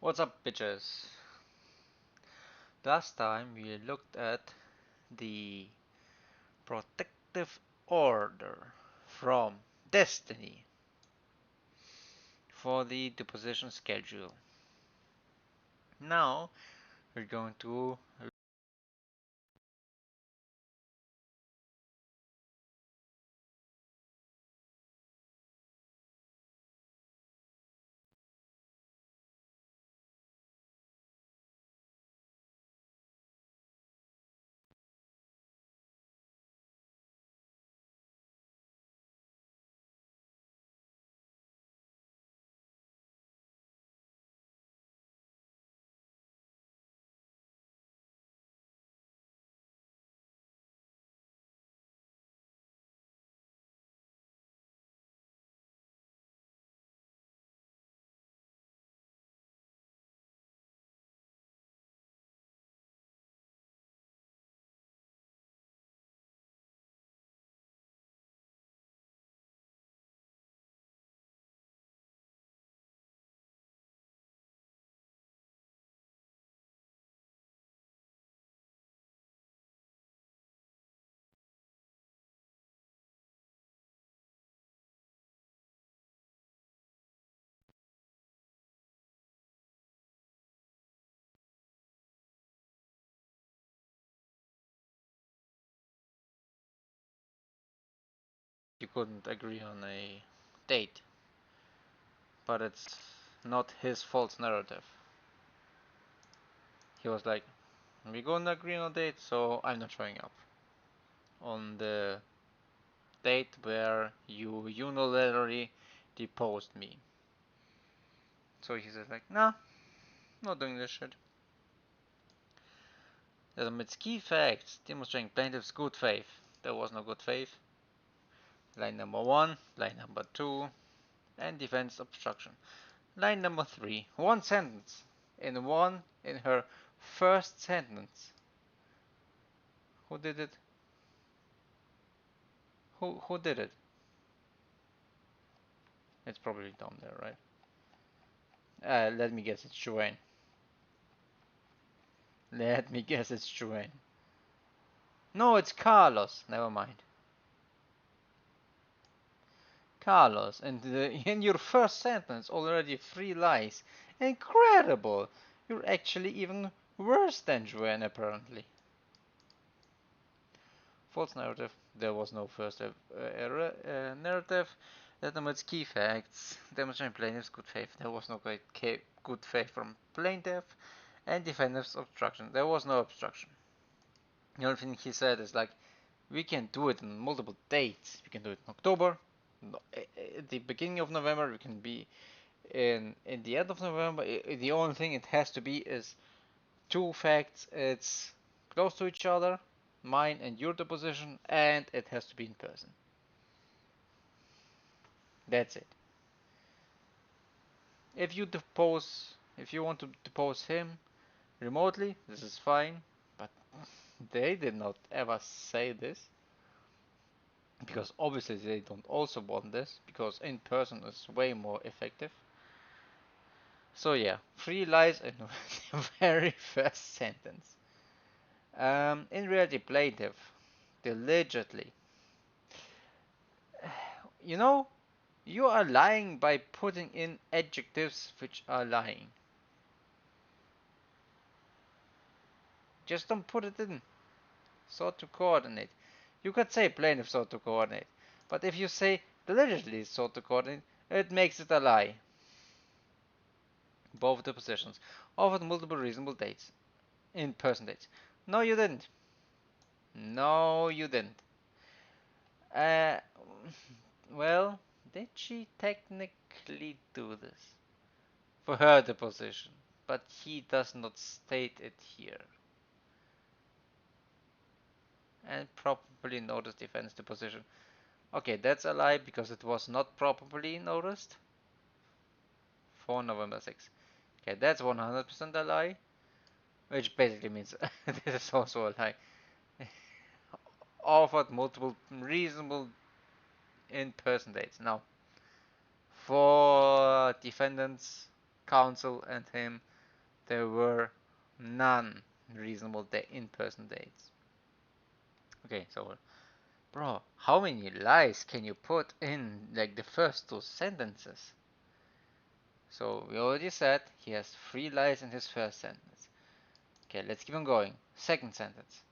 What's up, bitches? Last time we looked at the protective order from Destiny for the deposition schedule. Now we're going to you couldn't agree on a date, but it's not his false narrative. He was like, we're gonna agree on a date, so I'm not showing up on the date where you unilaterally deposed me. So he says like, nah, not doing this shit. That omits key facts demonstrating plaintiff's good faith. There was no good faith. Line number 1, line number 2, and defense obstruction. Line number 3, one sentence. In her first sentence. Who did it? Who did it? It's probably down there, right? Let me guess, it's Joanne. Let me guess, it's Joanne. No, it's Carlos. Never mind. Carlos, and in your first sentence already 3 lies. Incredible! You're actually even worse than Joanne, apparently. False narrative. There was no first narrative. That omits key facts demonstrating plaintiff's good faith. There was no good faith from plaintiff, and defendant's obstruction. There was no obstruction. The only thing he said is like, we can do it on multiple dates. We can do it in October, at the beginning of November. We can be in the end of November. The only thing it has to be is 2 facts. It's close to each other, mine and your deposition, and it has to be in person. That's it. If you want to depose him remotely, this is fine, but they did not ever say this, because obviously they don't also want this, because in person is way more effective. So yeah, 3 lies in the very first sentence. In reality, plaintiff diligently. You know, you are lying by putting in adjectives which are lying. Just don't put it in. Sought to coordinate. You could say plaintiff sought to coordinate, but if you say diligently sought to coordinate, it makes it a lie. Both the positions offered multiple reasonable dates, in-person dates. No, you didn't. No, you didn't. Uh, well, did she technically do this? For her deposition, but he does not state it here. And properly noticed defense deposition. Okay, that's a lie because it was not properly noticed for November 6th. Okay, that's 100% a lie, which basically means this is also a lie. Offered multiple reasonable in-person dates. Now, for defendants, counsel, and him, There were none reasonable in-person dates. Okay, so bro, how many lies can you put in like the first two sentences? So we already said he has 3 lies in his first sentence. Okay, let's keep on going. Second sentence.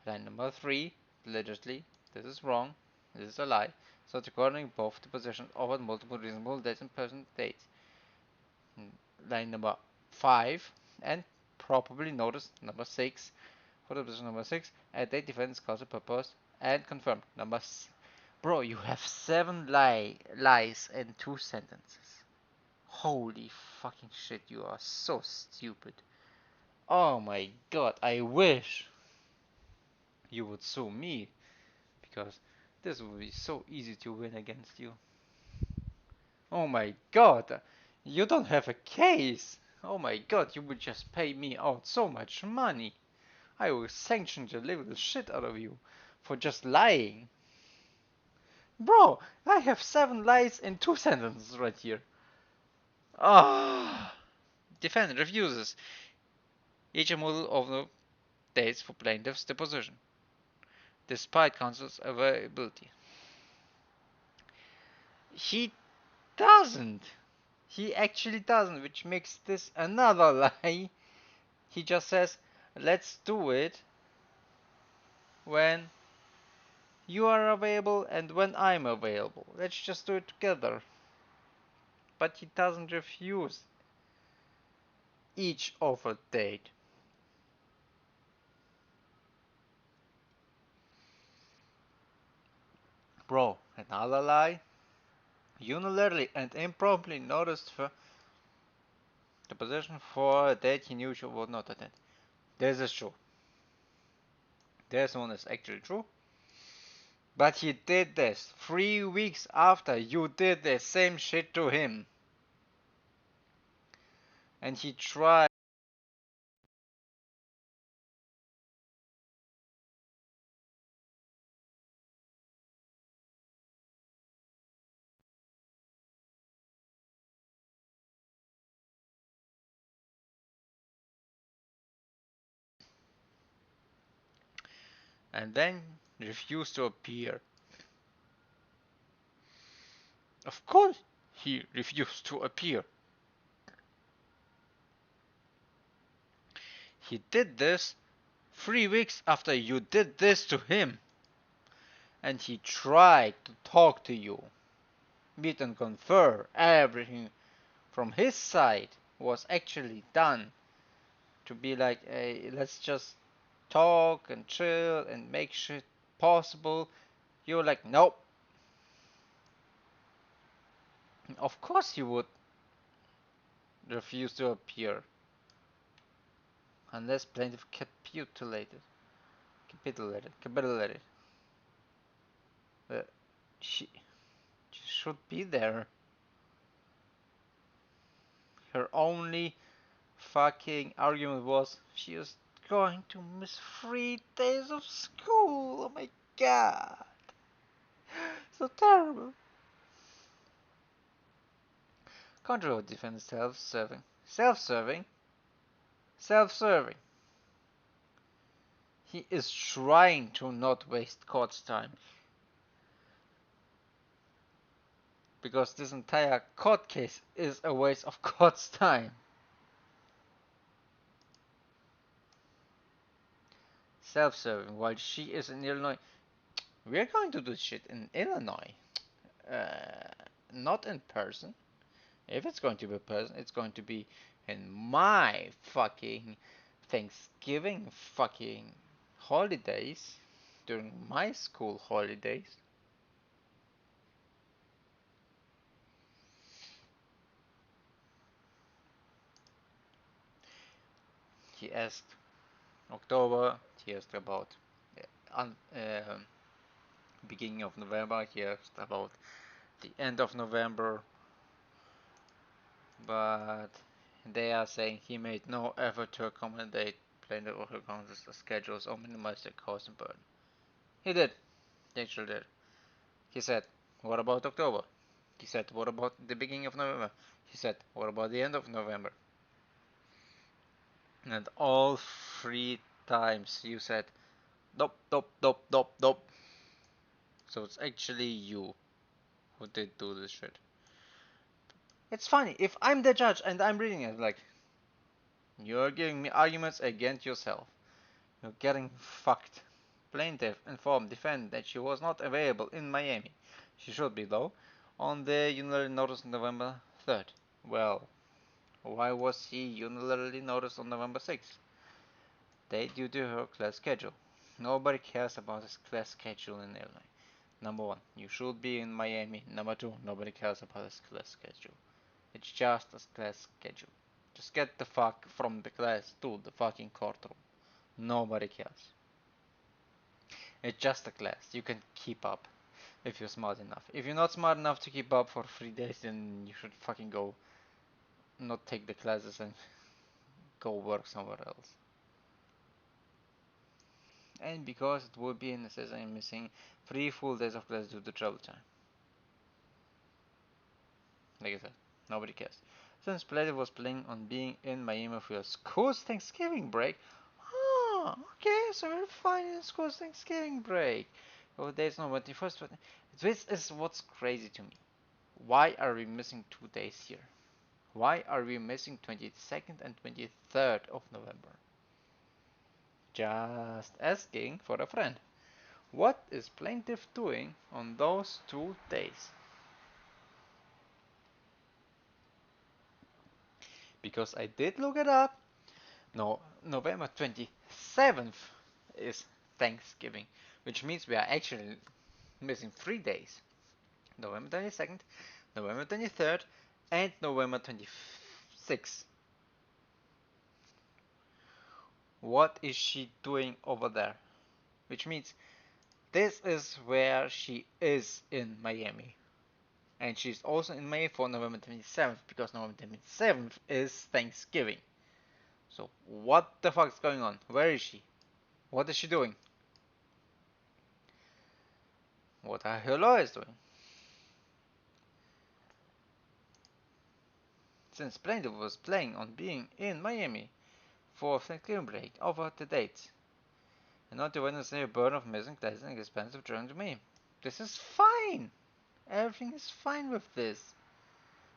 Line number 3, allegedly, this is wrong, this is a lie. So recording both the positions offered multiple reasonable dates and person dates. Line number 5, and probably notice number 6, for the position number 6, a date defense causal purpose and confirmed. Bro, you have 7 lies in 2 sentences. Holy fucking shit, you are so stupid. Oh my god, I wish you would sue me, because this would be so easy to win against you. Oh my god, you don't have a case. Oh my god, you would just pay me out so much money. I will sanction the living shit out of you for just lying. Bro, I have 7 lies in 2 sentences right here. Ah, defendant refuses each model of the dates for plaintiff's deposition, despite counsel's availability. He doesn't. He actually doesn't, which makes this another lie. He just says, let's do it when you are available and when I'm available. Let's just do it together. But he doesn't refuse each offered date. Bro, another lie. Unilaterally and improperly noticed the position for a date he knew she would not attend. This is true. This one is actually true. But he did this 3 weeks after you did the same shit to him. And he tried. And then refused to appear. Of course, he refused to appear. He did this 3 weeks after you did this to him. And he tried to talk to you, meet and confer. Everything from his side was actually done to be like, hey, let's just talk and chill and make shit possible. You're like, nope. Of course he would refuse to appear unless plaintiff capitulated. Uh, she should be there. Her only fucking argument was she is going to miss 3 days of school. Oh my god. So terrible. Control defense self-serving. Self-serving? Self-serving. He is trying to not waste court's time. Because this entire court case is a waste of court's time. Self-serving while she is in Illinois. We're going to do shit in Illinois. Uh, Not in person. If it's going to be in person, it's going to be in my fucking Thanksgiving fucking holidays. During my school holidays. He asked October. He asked about beginning of November. He asked about the end of November. But they are saying he made no effort to accommodate plaintiff or her counsel's schedules or minimize the cost and burden. He did. He actually did. He said, what about October? He said, what about the beginning of November? He said, what about the end of November? And all 3 times you said, nope, nope, nope, nope, nope. So it's actually you who did do this shit. It's funny, if I'm the judge and I'm reading it, like, you're giving me arguments against yourself. You're getting fucked. Plaintiff informed defendant that she was not available in Miami. She should be, though, on the unilateral notice on November 3rd. Well, why was she unilaterally noticed on November 6th? Date due to her class schedule. Nobody cares about his class schedule in Illinois. Number one, you should be in Miami. Number two, nobody cares about his class schedule. It's just a class schedule. Just get the fuck from the class to the fucking courtroom. Nobody cares. It's just a class. You can keep up if you're smart enough. If you're not smart enough to keep up for 3 days, then you should fucking go not take the classes and go work somewhere else. And because it would be necessary missing 3 full days of class due to travel time. Like I said, nobody cares. Since Plato was planning on being in Miami for your school's Thanksgiving break. Oh, okay, so we're fine in school's Thanksgiving break. Oh, there's no 21st. This is what's crazy to me. Why are we missing 2 days here? Why are we missing 22nd and 23rd of November? Just asking for a friend. What is plaintiff doing on those 2 days? Because I did look it up. No, November 27th is Thanksgiving, which means we are actually missing 3 days. November 22nd, November 23rd, and November 26th. What is she doing over there? Which means this is where she is in Miami. And she's also in Miami for November 27th because November 27th is Thanksgiving. So what the fuck is going on? Where is she? What is she doing? What are her lawyers doing? Since plaintiff was planning on being in Miami for Thanksgiving break over the dates, and not to witness a burden of missing classes and expensive journey to me. This is fine. Everything is fine with this.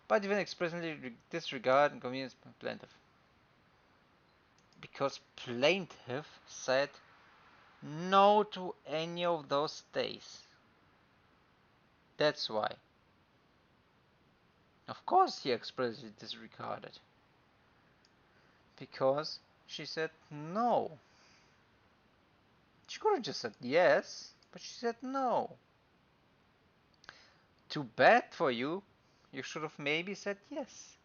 But even expressly disregard inconvenience plaintiff. Because plaintiff said no to any of those days. That's why. Of course he expressly disregarded. Because she said no. She could have just said yes, but she said no. Too bad for you. You should have maybe said yes.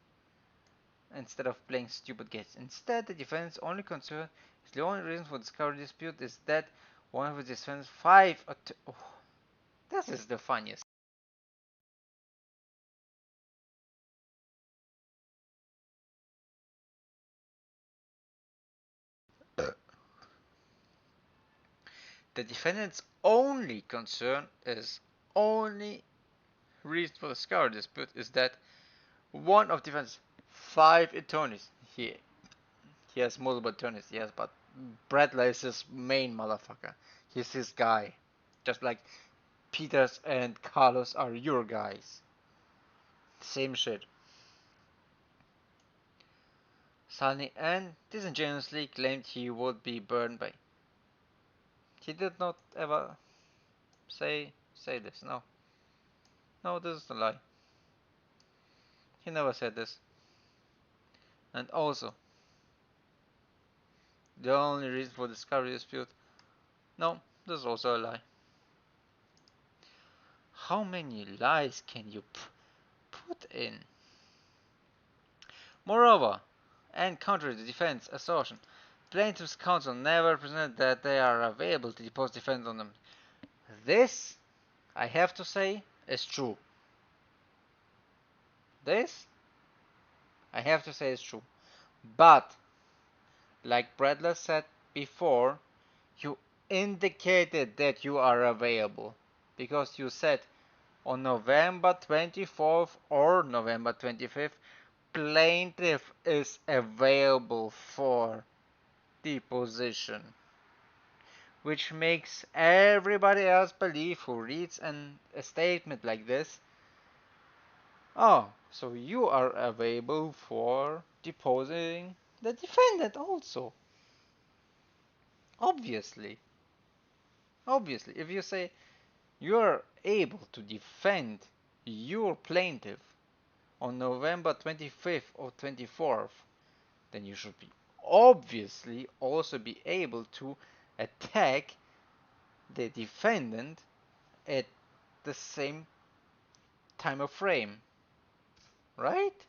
Instead of playing stupid games. Instead, the defendant's only concern is the only reason for discovery dispute is that one of the defendant's oh, this is the funniest. The defendant's only concern is only reason for discovery dispute is that one of the defendant's 5 attorneys, he has multiple attorneys, yes, but Bradley is his main motherfucker. He's his guy. Just like Peters and Carlos are your guys. Same shit. Sunny and disingenuously claimed he would be burned by. He did not ever say this. No, no, this is a lie. He never said this. And also, the only reason for discovery dispute. No, this is also a lie. How many lies can you put in? Moreover, and contrary to defense assertion, plaintiff's counsel never presented that they are available to depose defense on them. This, I have to say, is true. This, I have to say, is true. But, like Bradley said before, you indicated that you are available. Because you said on November 24th or November 25th, plaintiff is available for deposition, which makes everybody else believe who reads a statement like this, oh, so you are available for deposing the defendant also. Obviously. Obviously, if you say you're able to defend your plaintiff on November 25th or 24th, then you should be obviously also be able to attack the defendant at the same time of frame, right?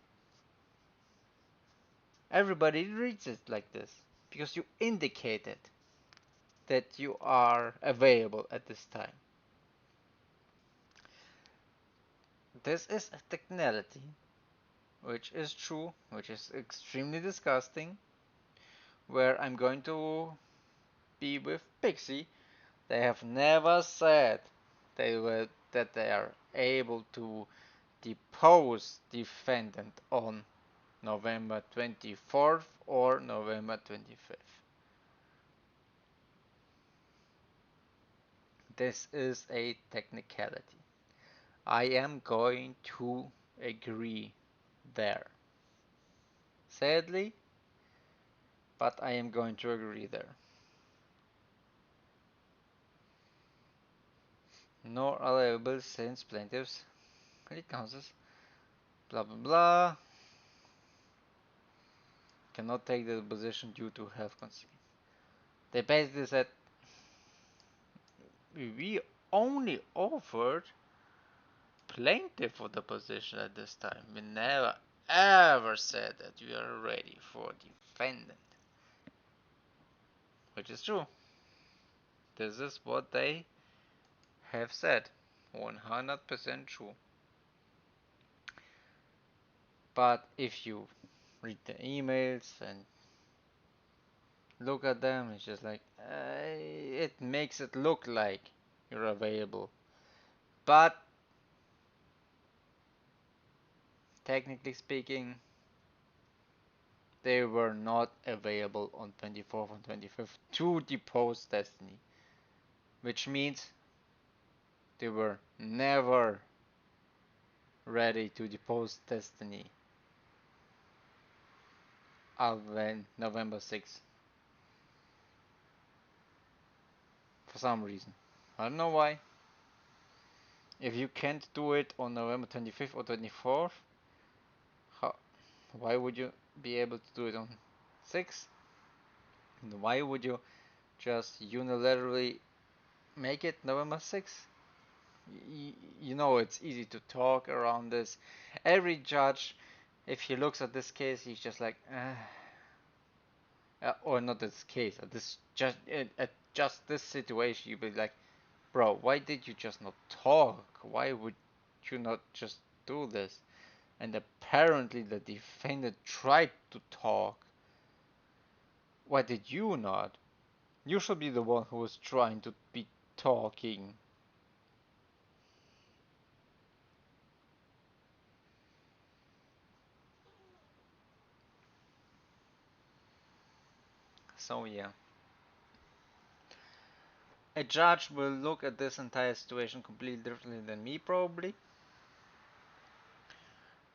Everybody reads it like this because you indicated that you are available at this time. This is a technicality, which is true, which is extremely disgusting, where I'm going to be with Pixie. They have never said that they are able to depose defendant on November 24th or November 25th. This is a technicality. I am going to agree there. Sadly, but I am going to agree there. Nor allowable since plaintiffs counsels blah blah blah cannot take the position due to health concerns. They basically said we only offered plaintiff for the position at this time. We never ever said that we are ready for defendant. Which is true. This is what they have said. 100% true. But if you read the emails and look at them, it's just like it makes it look like you're available. But technically speaking, they were not available on 24th and 25th to depose Destiny, which means they were never ready to depose Destiny other than November 6th. For some reason. I don't know why. If you can't do it on November 25th or 24th, why would you be able to do it on 6th? And why would you just unilaterally make it November 6th? You know it's easy to talk around this. Every judge, if he looks at this case, he's just like, or not this case, at just this situation, you'd be like, bro, why did you just not talk? Why would you not just do this? And apparently the defendant tried to talk. Why did you not? You should be the one who was trying to be talking. So yeah. A judge will look at this entire situation completely differently than me probably.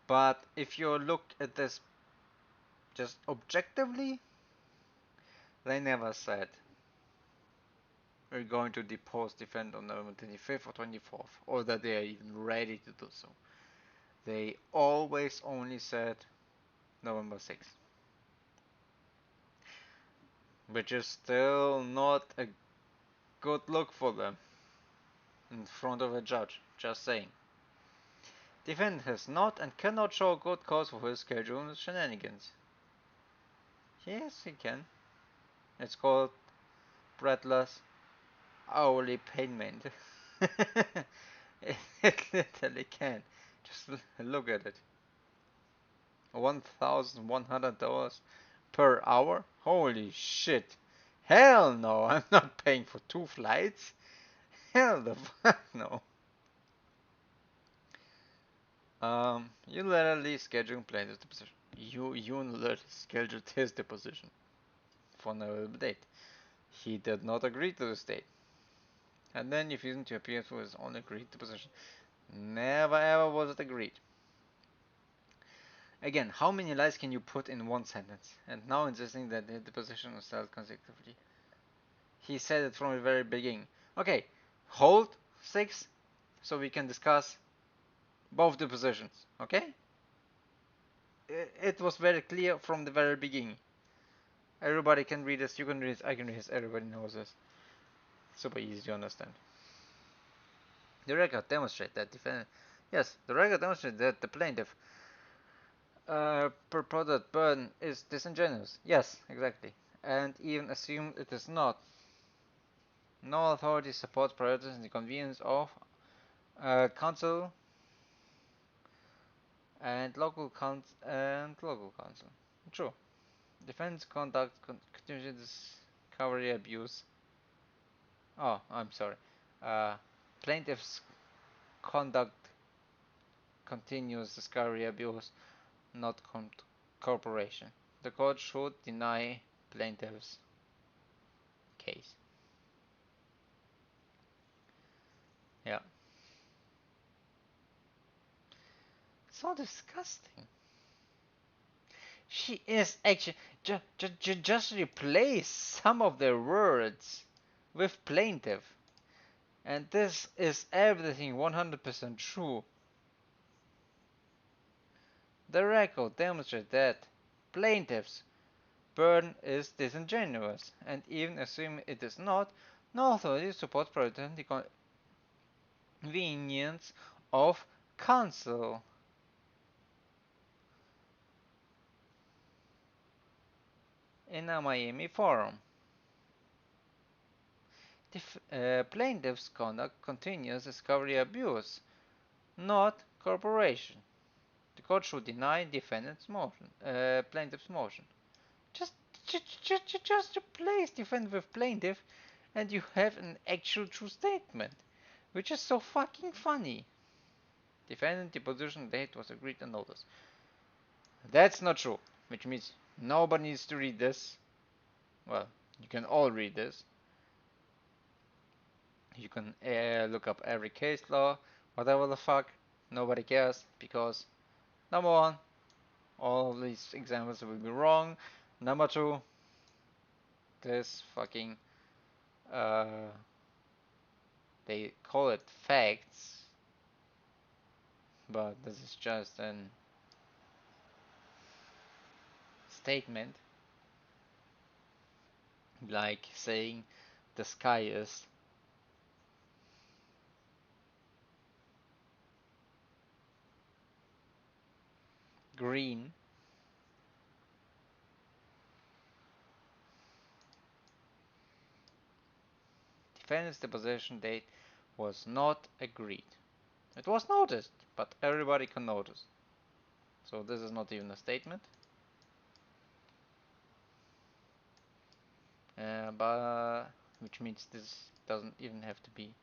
But if you look at this just objectively, they never said we're going to depose defendant on November 25th or 24th, or that they are even ready to do so. They always only said November 6th. Which is still not a good look for them in front of a judge, just saying. Defendant has not and cannot show good cause for his scheduled shenanigans. Yes, he can. It's called breathless hourly payment. It literally can. Just look at it. $1,100 per hour? Holy shit. Hell no, I'm not paying for 2 flights. Hell the fuck no. Unilaterally scheduling plaintiff's position. You unilaterally scheduled his deposition for an available date. He did not agree to this date. And then you refusing to appear to his own agreed deposition. Never ever was it agreed. Again, how many lies can you put in one sentence? And now insisting that the deposition was held consecutively. He said it from the very beginning. Okay, hold 6 so we can discuss both the positions. Okay? It was very clear from the very beginning. Everybody can read this, you can read this, I can read this, everybody knows this. Super easy to understand. The record demonstrates that the record demonstrates that the plaintiff purported burden is disingenuous. Yes, exactly. And even assumed it is not. No authority supports prioritizing the convenience of council and local council. True. Defense conduct continues discovery abuse. Oh, I'm sorry. Uh, Plaintiff's conduct continues discovery abuse, not corporation. The court should deny plaintiff's case. Yeah. So disgusting. She is actually just replace some of the words with plaintiff. And this is everything 100% true. The record demonstrates that plaintiff's burden is disingenuous, and even assuming it is not, no authority supports prioritizing the convenience of counsel. In a Miami forum, the plaintiff's conduct continues discovery abuse, not corporation. The court should deny defendant's motion, plaintiff's motion. Just, just replace defendant with plaintiff, and you have an actual true statement, which is so fucking funny. Defendant deposition date was agreed on notice. That's not true, which means nobody needs to read this. Well, you can all read this. You can look up every case law, whatever the fuck. Nobody cares because number one, all of these examples will be wrong. Number two, this fucking they call it facts, but this is just an statement, like saying the sky is green. Defendant's deposition date was not agreed. It was noticed, but everybody can notice. So this is not even a statement. But which means this doesn't even have to be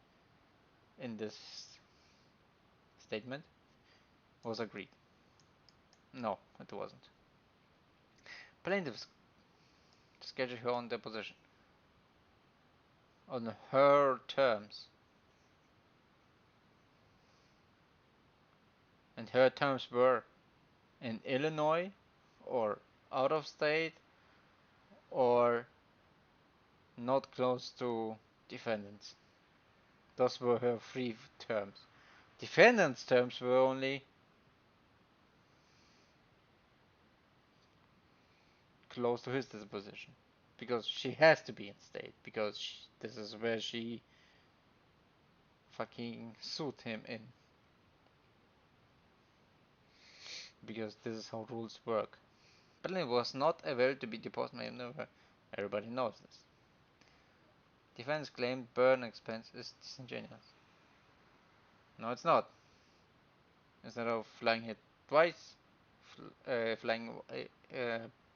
in this statement. Was agreed. No, it wasn't. Plaintiffs scheduled her own deposition on her terms, and her terms were in Illinois or out of state or not close to defendants. Those were her three terms. Defendant's terms were only close to his disposition because she has to be in state because this is where she fucking sued him in because this is how rules work. Berlin was not available to be deposed by November. Everybody knows this. Defense claimed burn expense is disingenuous. No, it's not. Instead of flying it twice, flying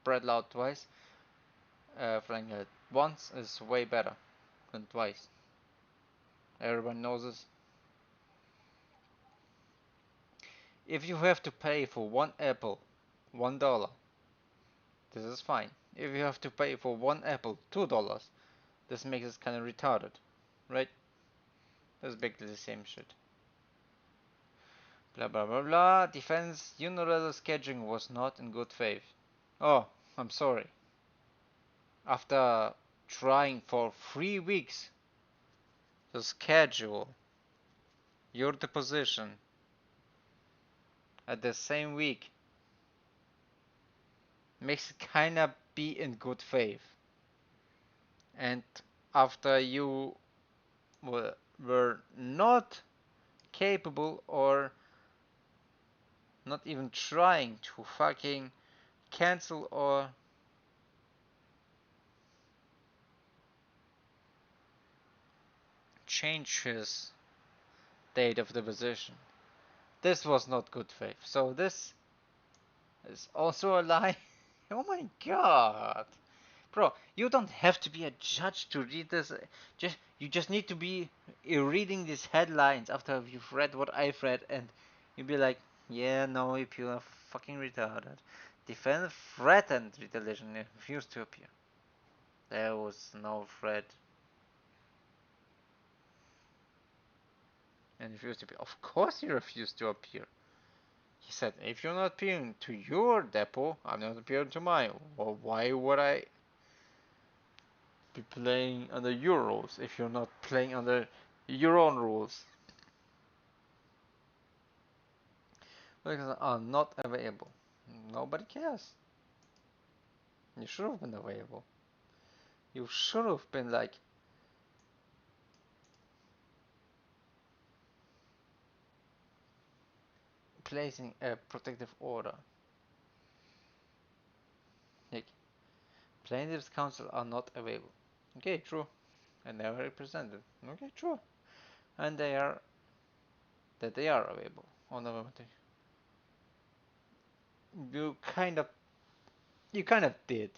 Brad Loud twice, flying it once is way better than twice. Everyone knows this. If you have to pay for one apple $1. This is fine. If you have to pay for one apple $2, this makes it kind of retarded, right? That's basically the same shit. Blah blah blah blah. Defense unilateral scheduling was not in good faith. Oh, I'm sorry. After trying for 3 weeks to schedule your deposition at the same week makes it kinda be in good faith. And after you were not capable or not even trying to fucking cancel or change his date of deposition. This was not good faith. So this is also a lie. Oh my god. Bro, you don't have to be a judge to read this. You just need to be reading these headlines after you've read what I've read, and you'll be like, yeah, no, if you are fucking retarded. Defendant threatened retaliation and refused to appear. There was no threat and refused to appear. Of course he refused to appear. He said, if you're not appearing to your depot, I'm not appearing to mine. Well, why would I be playing under your rules if you're not playing under your own rules? Because are not available. Nobody cares. You should have been available. You should have been like placing a protective order. Like plaintiffs' counsel are not available. Okay, true. And they are represented. Okay, true. And they are available on the moment. You kind of did.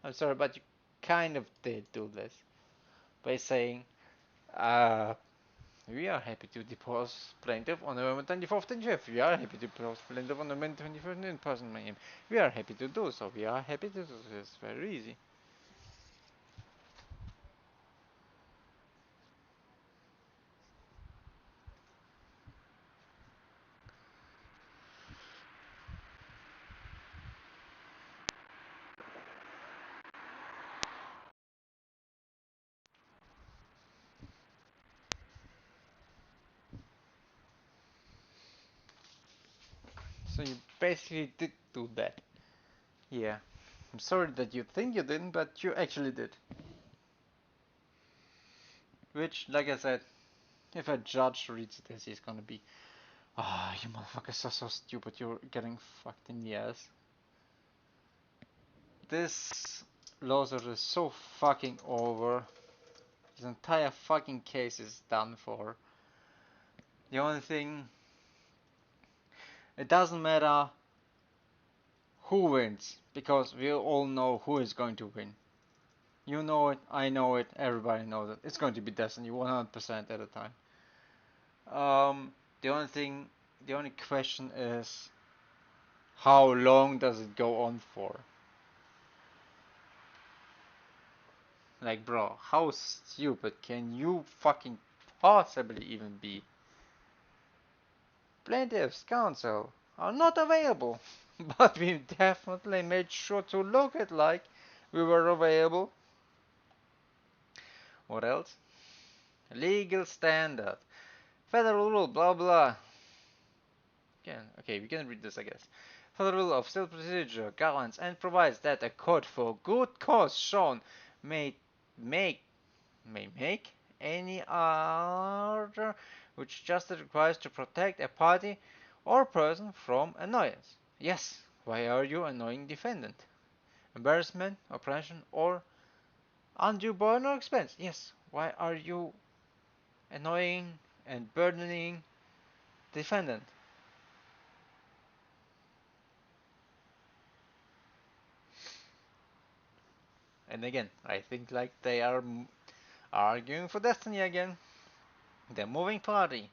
I'm sorry, but you kind of did do this by saying, uh, we are happy to depose plaintiff on November 24th and 25th. We are happy to depose plaintiff on November 21st in person, ma'am. We are happy to do so. We are happy to do this. Very easy. So you basically did do that. Yeah. I'm sorry that you think you didn't, but you actually did. Which, like I said, if a judge reads this, he's gonna be, ah, you motherfuckers are so stupid, you're getting fucked in the ass. This lawsuit is so fucking over. This entire fucking case is done for. The only thing, it doesn't matter who wins, because we all know who is going to win. You know it, I know it, everybody knows it. It's going to be Destiny 100% at a time. The only thing, the only question is, how long does it go on for? Like, bro, how stupid can you fucking possibly even be? Plaintiffs' counsel are not available, but we definitely made sure to look it like we were available. What else? Legal standard. Federal rule, blah blah. Okay, we can read this, I guess. Federal Rule of Civil Procedure governs and provides that a court for good cause shown may make any order which justice requires to protect a party or person from annoyance. Yes, why are you annoying defendant? Embarrassment, oppression, or undue burden or expense. Yes, why are you annoying and burdening defendant? And again, I think like they are arguing for destiny again. The moving party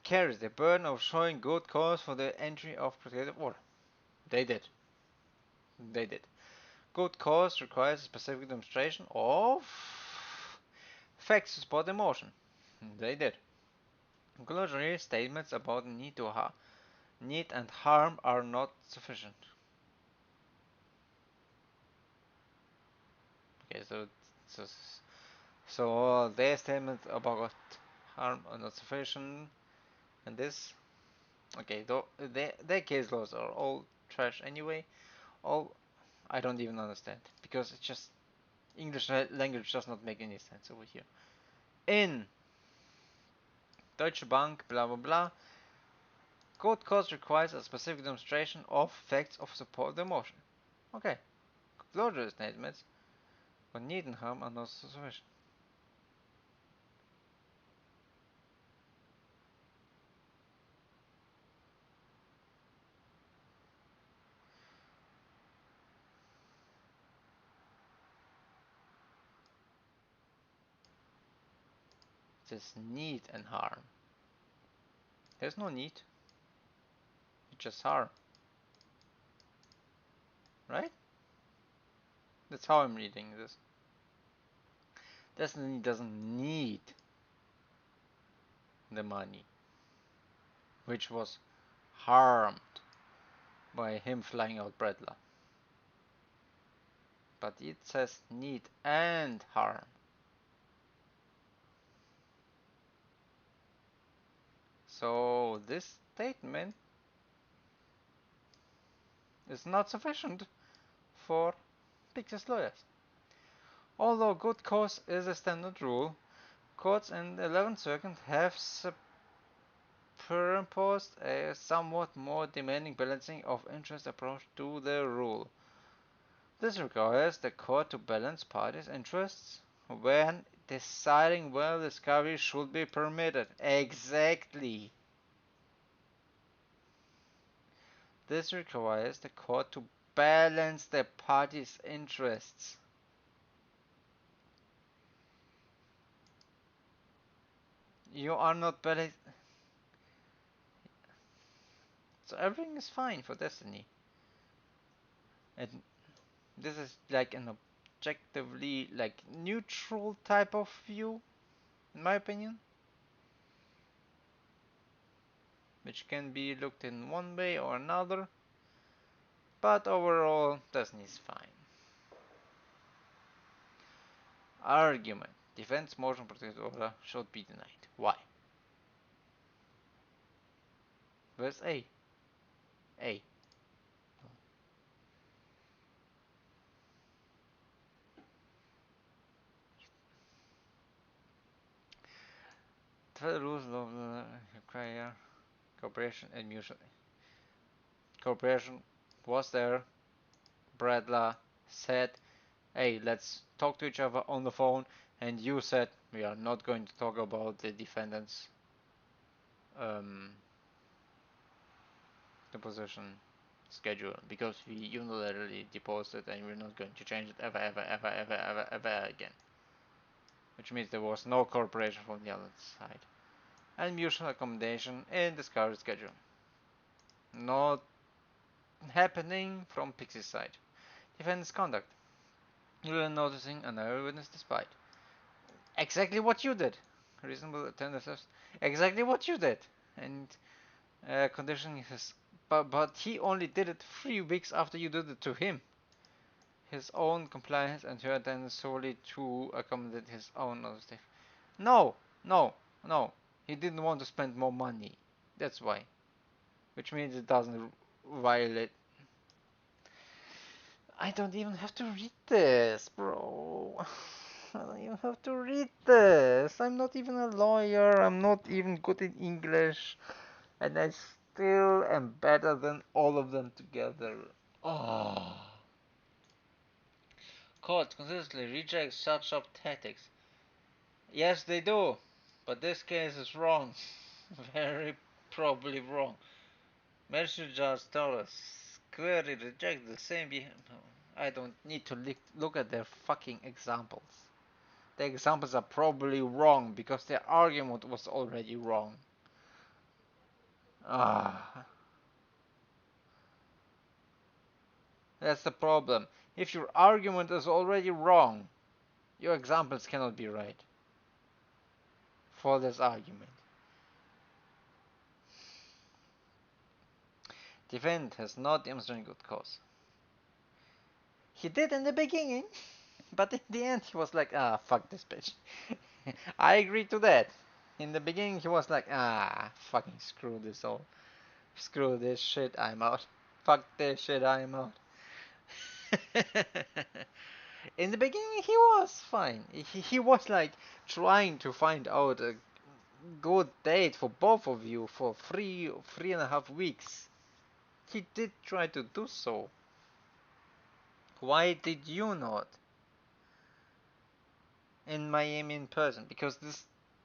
carries the burden of showing good cause for the entry of protective order. They did. They did. Good cause requires a specific demonstration of facts to support emotion. They did. Conclusionary statements about need and harm are not sufficient. Okay, so, so their statements about harm are not sufficient, and this. Okay, though their case laws are all trash anyway. All I don't even understand because it's just English language does not make any sense over here. In Deutsche Bank, blah blah blah. Code cause requires a specific demonstration of facts of support the motion. Okay, closure statements for need and harm are not sufficient. There's need and harm. There's no need, it's just harm, right? That's how I'm reading this. Destiny doesn't need the money, which was harmed by him flying out Bradla. But it says need and harm. So this statement is not sufficient for Pxies lawyers. Although good cause is a standard rule, courts in the 11th Circuit have superimposed a somewhat more demanding balancing of interest approach to the rule. This requires the court to balance parties' interests when deciding whether discovery should be permitted. Exactly. This requires the court to balance the parties' interests. You are not balancing. So everything is fine for Destiny. And this is like an objectively like neutral type of view, in my opinion. Which can be looked in one way or another. But overall, Destiny is fine. Argument. Defense motion protected order should be denied. Why? Where's A? A. The rules of the require cooperation and mutual. Cooperation was there. Bradla said, hey, let's talk to each other on the phone. And you said, we are not going to talk about the defendant's deposition schedule because we unilaterally deposed it and we're not going to change it ever again. Which means there was no cooperation from the other side. And mutual accommodation in the discovery schedule. Not happening from Pixie's side. Defendant's conduct. You are noticing another witness despite. Exactly what you did. Reasonable attendance. Exactly what you did. And conditioning his. But he only did it 3 weeks after you did it to him. His own compliance and her attendance solely to accommodate his own other stuff. No, no, no. He didn't want to spend more money. That's why. Which means it doesn't violate. I don't even have to read this, bro. I don't even have to read this. I'm not even a lawyer. I'm not even good in English. And I still am better than all of them together. Oh. Court consistently rejects such of tactics. Yes, they do. But this case is wrong. Very probably wrong. Magistrate Judge Torres clearly rejects the same behavior. I don't need to look at their fucking examples. The examples are probably wrong because their argument was already wrong. Ah. That's the problem. If your argument is already wrong, your examples cannot be right for this argument. Defendant has not demonstrated good cause. He did in the beginning, but in the end he was like, ah, fuck this bitch. I agree to that. In the beginning he was like, ah, fucking screw this all. Screw this shit, I'm out. Fuck this shit, I'm out. In the beginning he was fine. He was like trying to find out a good date for both of you for 3.5 weeks. He did try to do so. Why did you not in Miami in person? Because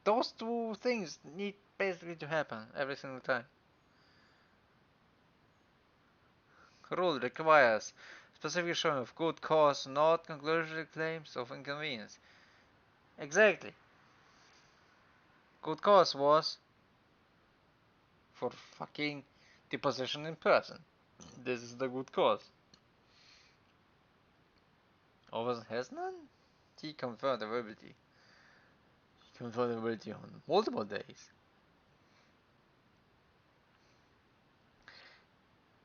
those two things need basically to happen every single time. Rule requires specific showing of good cause, not conclusory claims of inconvenience. Exactly. Good cause was for fucking deposition in person. This is the good cause. Overson has none. He confirmed the ability. He confirmed the ability on multiple days.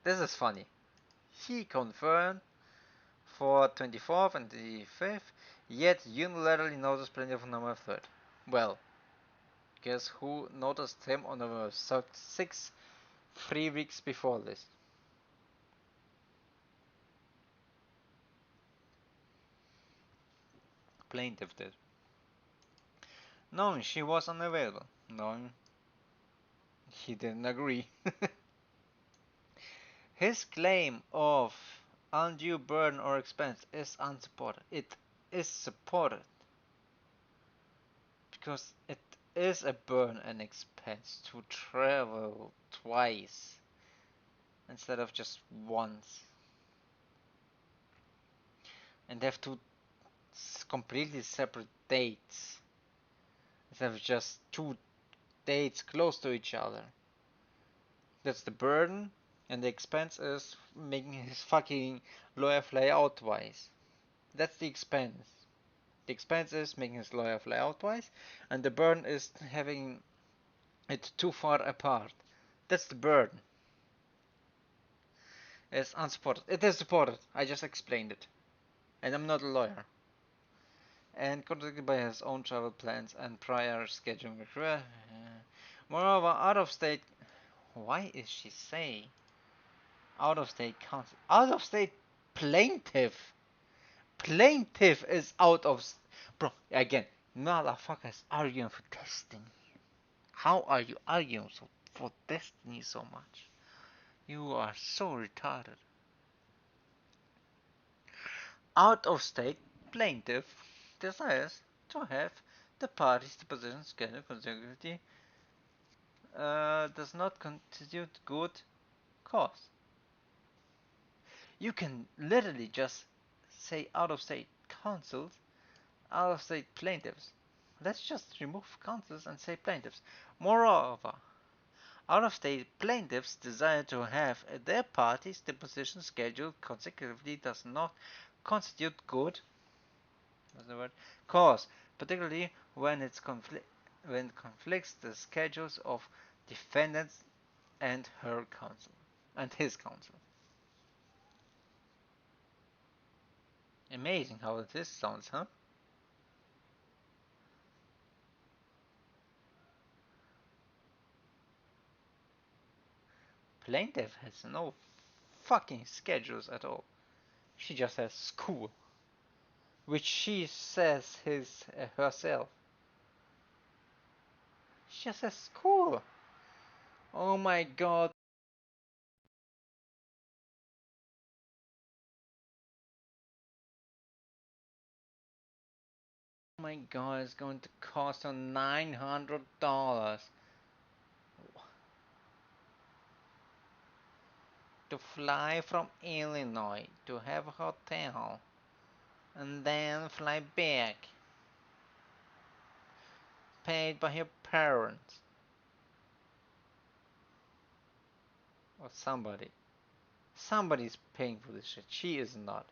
This is funny. He confirmed for 24th and 25th, yet unilaterally noticed plaintiff on November 3rd. Well, guess who noticed him on November 6th, 3 weeks before this? Plaintiff did. Knowing she was unavailable, knowing he didn't agree. His claim of undue burden or expense is unsupported. It is supported because it is a burden and expense to travel twice instead of just once, and have two completely separate dates instead of just two dates close to each other. That's the burden, and the expense is making his fucking lawyer fly out twice. That's the expense. The expense is making his lawyer fly out twice, and the burden is having it too far apart. That's the burden. It's unsupported. It is supported. I just explained it. And I'm not a lawyer. And contradicted by his own travel plans and prior scheduling. Moreover, out of state. Why is she saying out of state counsel? Out of state plaintiff. Plaintiff is out of. Bro, again, motherfuckers arguing for destiny. How are you arguing for destiny so much? You are so retarded. Out of state plaintiff desires to have the parties' deposition scheduled consecutively does not constitute good cause. You can literally just say out of state counsels, out of state plaintiffs. Let's just remove counsels and say plaintiffs. Moreover, out of state plaintiffs' desire to have their parties' deposition scheduled consecutively does not constitute good what's the word? Cause, particularly when it conflicts the schedules of defendants and her counsel and his counsel. Amazing how this sounds, huh? Plaintiff has no fucking schedules at all. She just has school, which she says herself. She just has school. Oh my god. Oh my god, it's going to cost her $900 to fly from Illinois to have a hotel and then fly back, paid by her parents or somebody. Somebody's paying for this shit. She is not.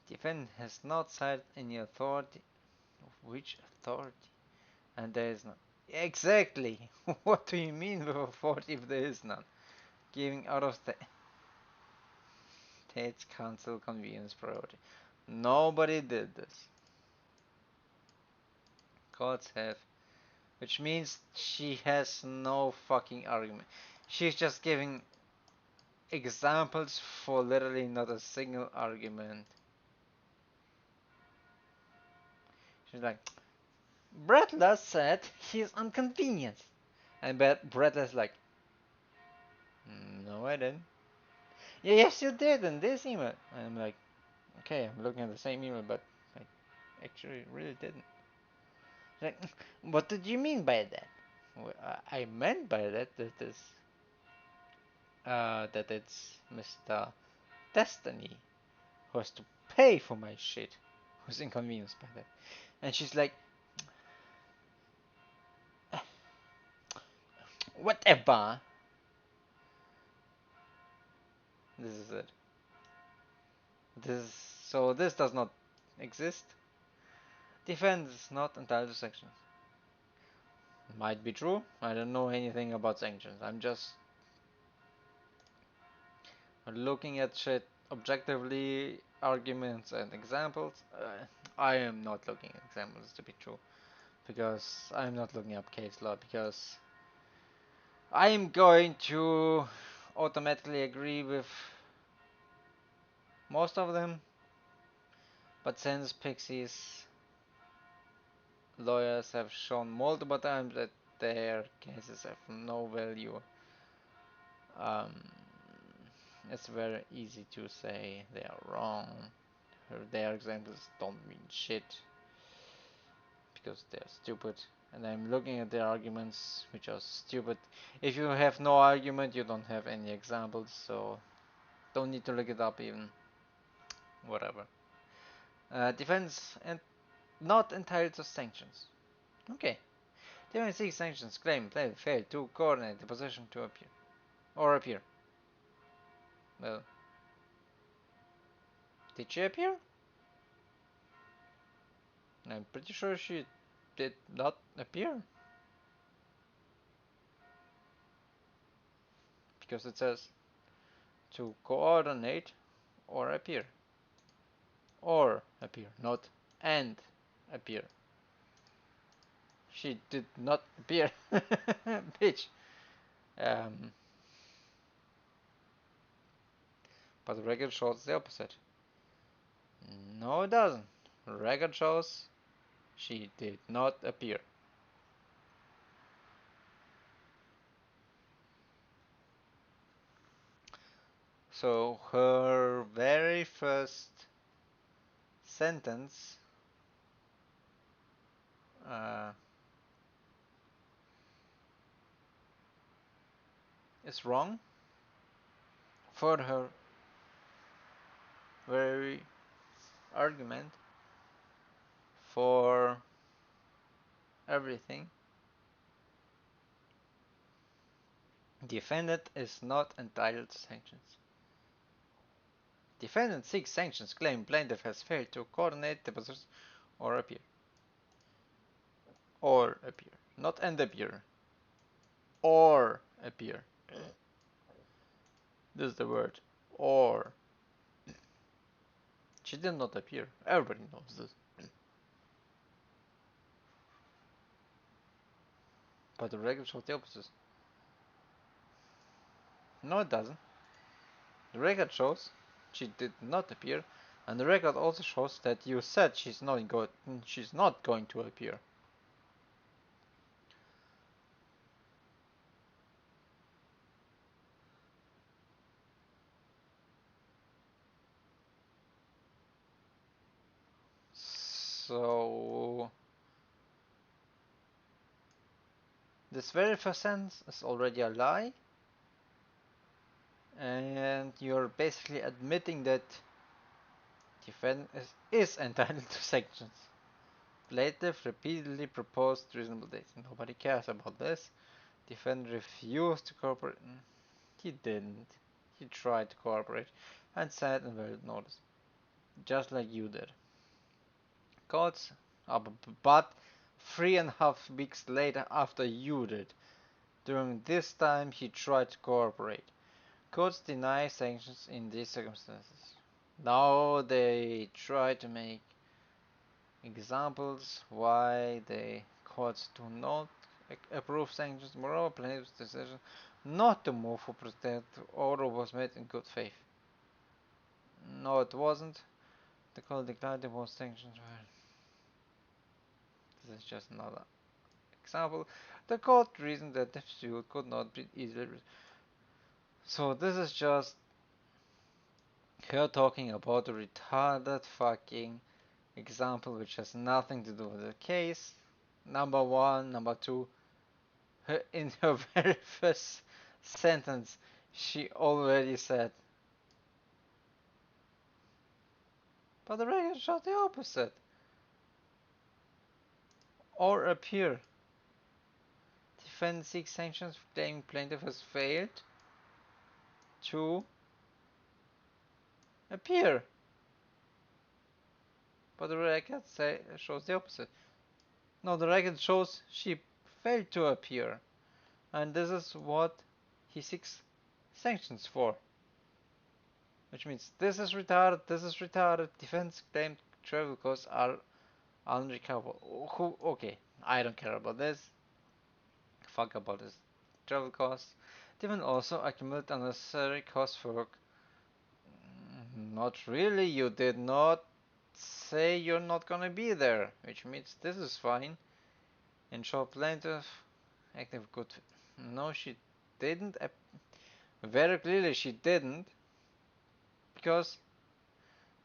Defendant has not cited any authority. Which authority? And there is none. Exactly! What do you mean with authority if there is none? Giving out of the States Council convenience priority. Nobody did this. Courts have. Which means she has no fucking argument. She's just giving examples for literally not a single argument. She's like, Bretler said he's inconvenienced. And Bretler's like, no, I didn't. Yeah, yes, you did in this email. And I'm like, okay, I'm looking at the same email, but I actually really didn't. Like, what did you mean by that? Well, I meant by that it's Mr. Destiny who has to pay for my shit, who's inconvenienced by that. And she's like, whatever. This is it. This so this does not exist. Defense is not entitled to sanctions. Might be true. I don't know anything about sanctions. I'm just looking at shit objectively, arguments and examples. I am not looking at examples to be true because I'm not looking up case law because I am going to automatically agree with most of them. But since Pixie's lawyers have shown multiple times that their cases have no value, um, it's very easy to say they are wrong. Their examples don't mean shit because they're stupid. And I'm looking at their arguments, which are stupid. If you have no argument, you don't have any examples, so don't need to look it up even. Whatever. Defense and not entitled to sanctions. Okay. Defense seeks sanctions. Claim plaintiff failed to coordinate the position to appear. Or appear. Well, did she appear? I'm pretty sure she did not appear. Because it says to coordinate or appear. Or appear, not and appear. She did not appear. Bitch. Um, but the record shows the opposite. No, it doesn't. The record shows she did not appear. So her very first sentence uh, is wrong for her very argument for everything. Defendant is not entitled to sanctions. Defendant seeks sanctions. Claim plaintiff has failed to coordinate the position or appear. Or appear. Not and appear. Or appear. This is the word. Or. She did not appear. Everybody knows this. But the record shows the opposite. No, it doesn't. The record shows she did not appear, and the record also shows that you said she's not going to appear. So This very first sentence is already a lie, and you're basically admitting that defendant is entitled to sanctions. Plaintiff repeatedly proposed reasonable dates. Nobody cares about this. Defendant refused to cooperate. He didn't. He tried to cooperate and sat and waited notice, just like you did. Courts, but 3.5 weeks later after you did. During this time, he tried to cooperate. Courts deny sanctions in these circumstances. Now they try to make examples why the courts do not approve sanctions. Moreover, plaintiff's decision not to move for protective order was made in good faith. No, it wasn't. The court declared the most sanctions were. This is just another example. The court reasoned that the suit could not be easily. So this is just her talking about a retarded fucking example which has nothing to do with the case. Number one, number two. In her very first sentence, she already said, but the record shows the opposite. Or appear. Defendant seeks sanctions claiming plaintiff has failed to appear. But the record shows the opposite. No, the record shows she failed to appear. And this is what he seeks sanctions for. Which means this is retarded, defense claimed travel costs are unrecoverable. Okay, I don't care about this. Fuck about this travel costs. Defense also accumulate unnecessary costs for work. Not really, you did not say you're not gonna be there, which means this is fine. In short, plaintiff active good. No, she didn't. Very clearly, she didn't, because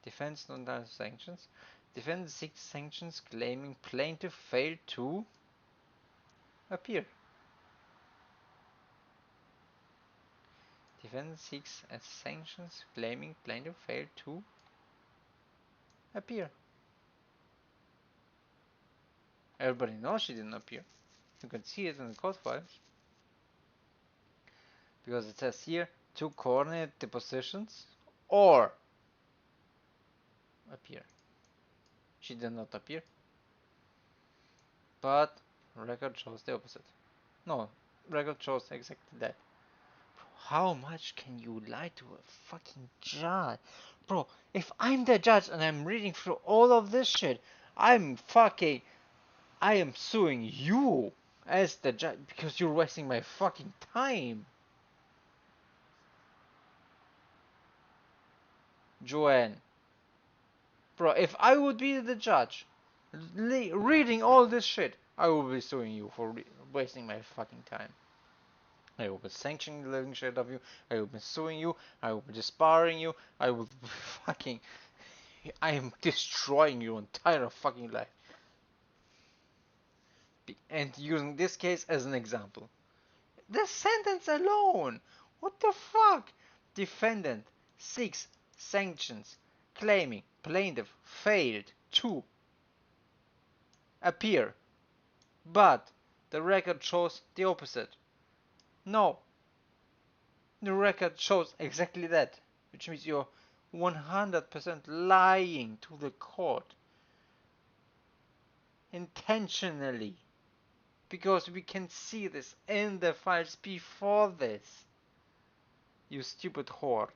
defense don't have sanctions. Defense seeks sanctions claiming plaintiff failed to appear. Defense seeks sanctions claiming plaintiff failed to appear. Everybody knows she didn't appear. You can see it in the court file. Because it says here to coordinate the positions or appear. She did not appear. But record shows the opposite. No, record shows exactly that. How much can you lie to a fucking judge? Bro, if I'm the judge and I'm reading through all of this shit, I am suing you as the judge because you're wasting my fucking time. Joanne. Bro, if I would be the judge, reading all this shit, I would be suing you for wasting my fucking time. I will be sanctioning the living shit of you. I will be suing you. I will be disbarring you. I will be fucking. I am destroying your entire fucking life. And using this case as an example. The sentence alone! What the fuck? Defendant seeks sanctions claiming plaintiff failed to appear. But the record shows the opposite. No. The record shows exactly that. Which means you're 100% lying to the court. Intentionally. Because we can see this in the files before this. You stupid whore.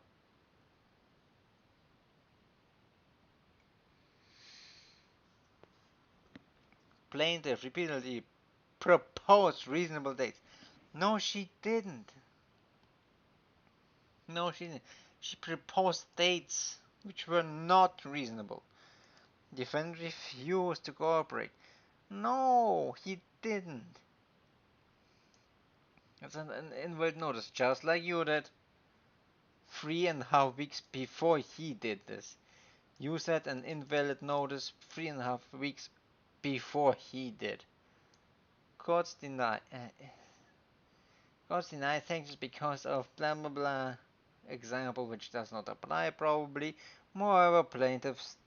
Plaintiff repeatedly proposed reasonable dates. No, she didn't. No, she didn't. She proposed dates which were not reasonable. Defendant refused to cooperate. No, he didn't. It's an invalid notice, just like you did. 3.5 weeks before he did this. You said an invalid notice 3.5 weeks before he did. Courts deny. Court denied sanctions because of blah blah blah. Example which does not apply probably. Moreover, plaintiffs'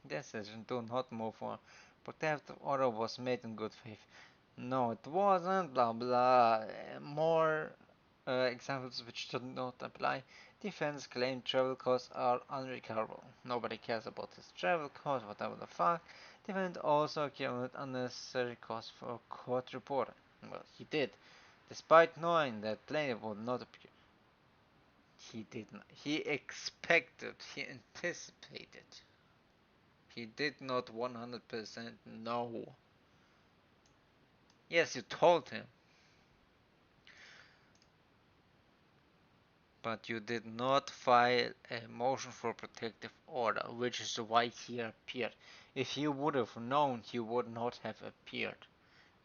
decision to not move for protective order was made in good faith. No, it wasn't. Blah blah. More examples which do not apply. Defense claimed travel costs are unrecoverable. Nobody cares about his travel costs, whatever the fuck. Defendant also accumulated unnecessary costs for court reporter. Well, he did, despite knowing that plaintiff would not appear. He did not. He expected. He anticipated. He did not 100% know. Yes, you told him, but you did not file a motion for protective order, which is why he appeared. If he would have known, he would not have appeared,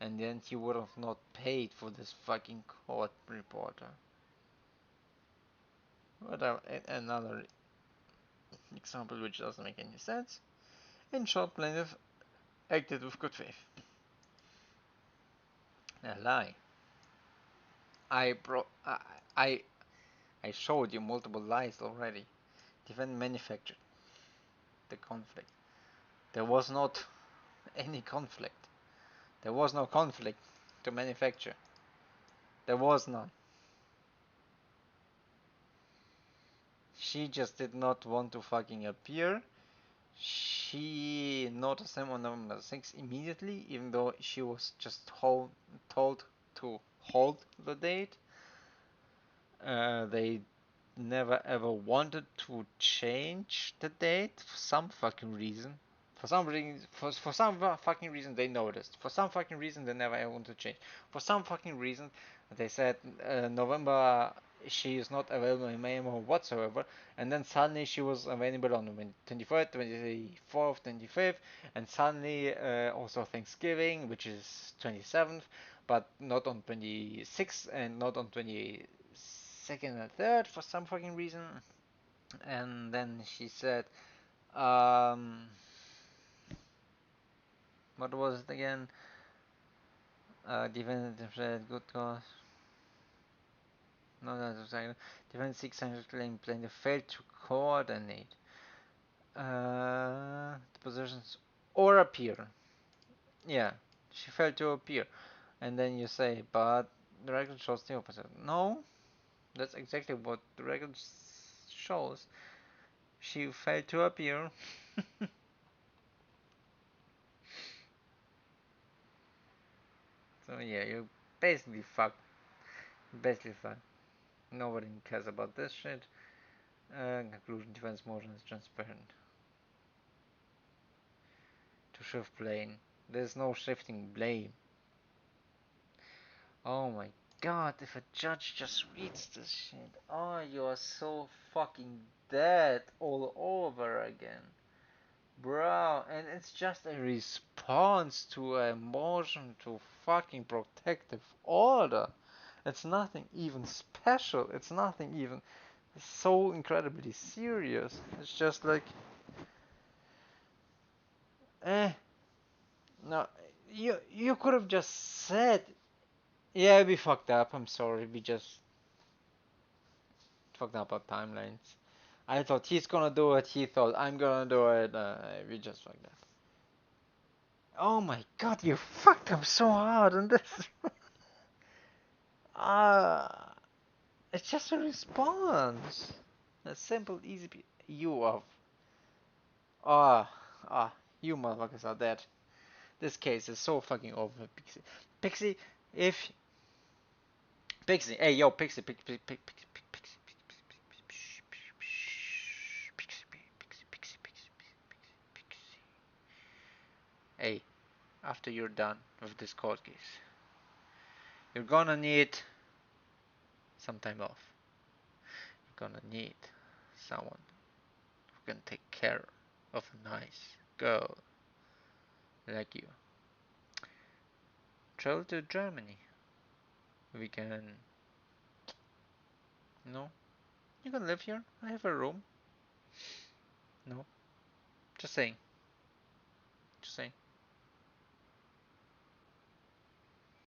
and then he would have not paid for this fucking court reporter. Whatever, another example which doesn't make any sense. In short, plaintiff acted with good faith. A lie. I bro I I showed you multiple lies already. Defendant manufactured the conflict. There was not any conflict. There was no conflict to manufacture. There was none. She just did not want to fucking appear. She noticed him on November 6th immediately, even though she was just told to hold the date. They never ever wanted to change the date for some fucking reason. For some fucking reason they noticed. For some fucking reason they never ever wanted to change. For some fucking reason they said November she is not available in May whatsoever, and then suddenly she was available on the 23rd, 24th, 25th, and suddenly also Thanksgiving, which is 27th, but not on 26th and not on 22nd and 3rd for some fucking reason. And then she said, um, what was it again? Defendant said good cause. No, that was like defendant 600 claim plaintiff failed to coordinate the positions or appear. Yeah, she failed to appear. And then you say, but the record shows the opposite. No, that's exactly what the record shows. She failed to appear. So yeah, you basically fucked. Basically fucked. Nobody cares about this shit. Conclusion: defense motion is transparent. To shift blame. There's no shifting blame. Oh my god, if a judge just reads this shit, oh, you are so fucking dead all over again. Bro, and it's just a response to a motion to fucking protective order. It's nothing even special. It's nothing even so incredibly serious. It's just like, eh, no, you could have just said, yeah, we fucked up. I'm sorry. We just fucked up our timelines. I thought he's gonna do it. He thought I'm gonna do it. We just fucked up. Oh my god, you fucked up so hard on this. Ah, it's just a response. A simple, easy. You are. Ah, ah, you motherfuckers are dead. This case is so fucking over, Pixie. Pixie, if Pixie, hey yo, Pixie, Pixie, Pixie, Pixie, Pixie, Pixie. Hey, after you're done with this court case, you're gonna need some time off. You're gonna need someone who can take care of a nice girl like you. Travel to Germany. We can, no, you can live here. I have a room. No, just saying.